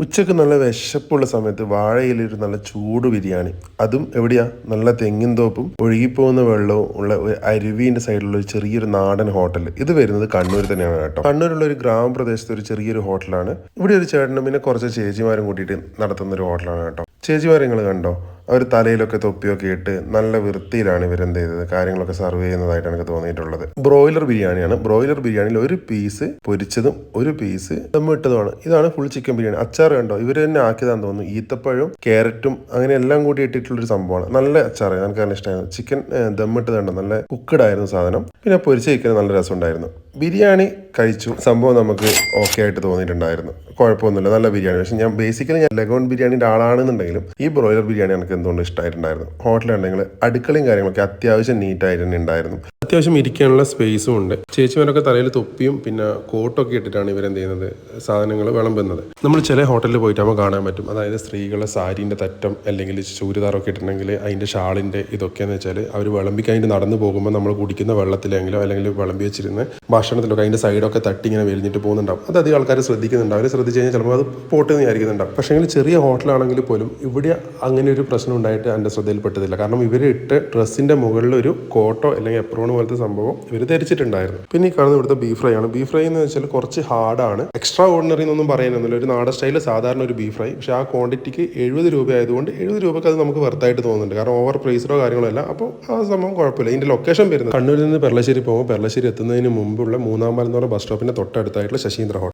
ഉച്ചക്ക് നല്ല വിശപ്പുള്ള സമയത്ത് വാഴയിലൊരു നല്ല ചൂട് ബിരിയാണി, അതും എവിടെയാ, നല്ല തെങ്ങിൻ തോപ്പും ഒഴുകിപ്പോകുന്ന വെള്ളവും ഉള്ള ഒരു അരുവിന്റെ സൈഡിലുള്ള ഒരു ചെറിയൊരു നാടൻ ഹോട്ടൽ. ഇത് വരുന്നത് കണ്ണൂർ തന്നെയാണ് കേട്ടോ. കണ്ണൂരുള്ള ഒരു ഗ്രാമപ്രദേശത്ത് ഒരു ചെറിയൊരു ഹോട്ടലാണ്. ഇവിടെ ഒരു ചേട്ടനും പിന്നെ കുറച്ച് ചേച്ചിമാരും കൂട്ടിയിട്ട് നടത്തുന്ന ഒരു ഹോട്ടലാണ് കേട്ടോ. ചേച്ചിമാരെ നിങ്ങൾ കണ്ടോ, അവർ തലയിലൊക്കെ തൊപ്പിയൊക്കെ ഇട്ട് നല്ല വൃത്തിയിലാണ് ഇവരെന്ത് ചെയ്തത് കാര്യങ്ങളൊക്കെ സർവ് ചെയ്യുന്നതായിട്ടാണ് എനിക്ക് തോന്നിയിട്ടുള്ളത്. ബ്രോയിലർ ബിരിയാണിയാണ്. ബ്രോയിലർ ബിരിയാണിയിൽ ഒരു പീസ് പൊരിച്ചതും ഒരു പീസ് ദമ്മിട്ടതുമാണ്. ഇതാണ് ഫുൾ ചിക്കൻ ബിരിയാണി. അച്ചാർ കണ്ടോ, ഇവർ തന്നെ ആക്കിയതാന്ന് തോന്നുന്നു. ഈത്തപ്പഴവും ക്യാരറ്റും അങ്ങനെ എല്ലാം കൂടി ഇട്ടിട്ടുള്ളൊരു സംഭവമാണ്. നല്ല അച്ചാർ, എനിക്ക് നല്ല ഇഷ്ടമായിരുന്നു. ചിക്കൻ ദമ്മിട്ടത് കണ്ടോ, നല്ല കുക്കഡ് ആയിരുന്നു സാധനം. പിന്നെ പൊരിച്ച ചിക്കൻ നല്ല രസമുണ്ടായിരുന്നു. ബിരിയാണി കഴിച്ചു, സംഭവം നമുക്ക് ഓക്കെ ആയിട്ട് തോന്നിയിട്ടുണ്ടായിരുന്നു. കുഴപ്പമൊന്നുമില്ല, നല്ല ബിരിയാണി. പക്ഷെ ഞാൻ ബേസിക്കലി ലഗോൺ ബിരിയാണിൻ്റെ ആളാണെന്നുണ്ടെങ്കിലും ഈ ബ്രോയിലർ ബിരിയാണി എനിക്ക് എന്തുകൊണ്ട് ഇഷ്ടമായിട്ടുണ്ടായിരുന്നു. ഹോട്ടലുണ്ടെങ്കിൽ അടുക്കളയും കാര്യങ്ങളൊക്കെ അത്യാവശ്യം നീറ്റായിട്ട് തന്നെ ഉണ്ടായിരുന്നു. അത്യാവശ്യം ഇരിക്കാനുള്ള സ്പേസും ഉണ്ട്. ചേച്ചിമാരൊക്കെ തലയിൽ തൊപ്പിയും പിന്നെ കോട്ടൊക്കെ ഇട്ടിട്ടാണ് ഇവരെന്ത് ചെയ്യുന്നത്, സാധനങ്ങൾ വിളമ്പുന്നത്. നമ്മൾ ചില ഹോട്ടലിൽ പോയിട്ടാകുമ്പോൾ കാണാൻ പറ്റും. അതായത് സ്ത്രീകളെ സാരീൻ്റെ തറ്റം അല്ലെങ്കിൽ ചൂരിദാറൊക്കെ ഇട്ടിട്ടുണ്ടെങ്കിൽ അതിൻ്റെ ഷാളിൻ്റെ ഇതൊക്കെയെന്ന് വെച്ചാൽ അവർ വിളമ്പിക്കഴിഞ്ഞിട്ട് നടന്നു പോകുമ്പോൾ നമ്മൾ കുടിക്കുന്ന വെള്ളത്തിലെങ്കിലോ അല്ലെങ്കിൽ വിളമ്പി വെച്ചിരുന്ന ഭക്ഷണത്തിലൊക്കെ അതിൻ്റെ സൈഡൊക്കെ തട്ടി ഇങ്ങനെ വലിഞ്ഞിട്ട് പോകുന്നുണ്ടാവും. അത് അധികം ആൾക്കാർ ശ്രദ്ധിക്കുന്നുണ്ടാവും. അവർ ശ്രദ്ധിച്ച് കഴിഞ്ഞാൽ ചിലപ്പോൾ അത് പോട്ടെന്ന് വിചാരിക്കുന്നുണ്ടാവും. പക്ഷേ ചെറിയ ഹോട്ടലാണെങ്കിൽ പോലും ഇവിടെ അങ്ങനെ ഒരു പ്രശ്നം ഉണ്ടായിട്ട് എൻ്റെ ശ്രദ്ധയിൽപ്പെട്ടതില്ല. കാരണം ഇവർ ഇട്ട് ഡ്രസ്സിൻ്റെ മുകളിൽ ഒരു കോട്ടോ അല്ലെങ്കിൽ എപ്രോൺ പോലത്തെ സംഭവം ഇവർ ധരിച്ചിട്ടുണ്ടായിരുന്നു. പിന്നെ ഈ കാണുന്ന ഇവിടുത്തെ ബീഫ് ഫ്രൈ ആണ്. ബീഫ് ഫ്രൈ എന്ന് വെച്ചാൽ കുറച്ച് ഹാർഡാണ്. എക്സ്ട്രാ ഓർഡിനറി എന്നൊന്നും പറയാനൊന്നുമില്ല. ഒരു നാടൻ സ്റ്റൈൽ സാധാരണ ഒരു ബീഫ് ഫ്രൈ. പക്ഷേ ആ ക്വാണ്ടിറ്റിക്ക് 70 രൂപ ആയതുകൊണ്ട് 70 രൂപയ്ക്ക് അത് നമുക്ക് വെർത്തായിട്ട് തോന്നുന്നുണ്ട്. കാരണം ഓവർ പ്രൈസറോ കാര്യങ്ങളോ അല്ല. അപ്പോൾ ആ സംഭവം കുഴപ്പമില്ല. ഇതിൻ്റെ ലൊക്കേഷൻ വരുന്നത് കണ്ണൂരിൽ നിന്ന് പെർളശ്ശേരി പോകുമ്പോൾ പെർളശ്ശേരി എത്തുന്നതിന് മുമ്പുള്ള 3-ാം പാലം എന്ന് പറയുന്ന ബസ് സ്റ്റോപ്പിൻ്റെ തൊട്ടടുത്തായിട്ടുള്ള ശശീന്ദ്ര ഹോട്ടൽ.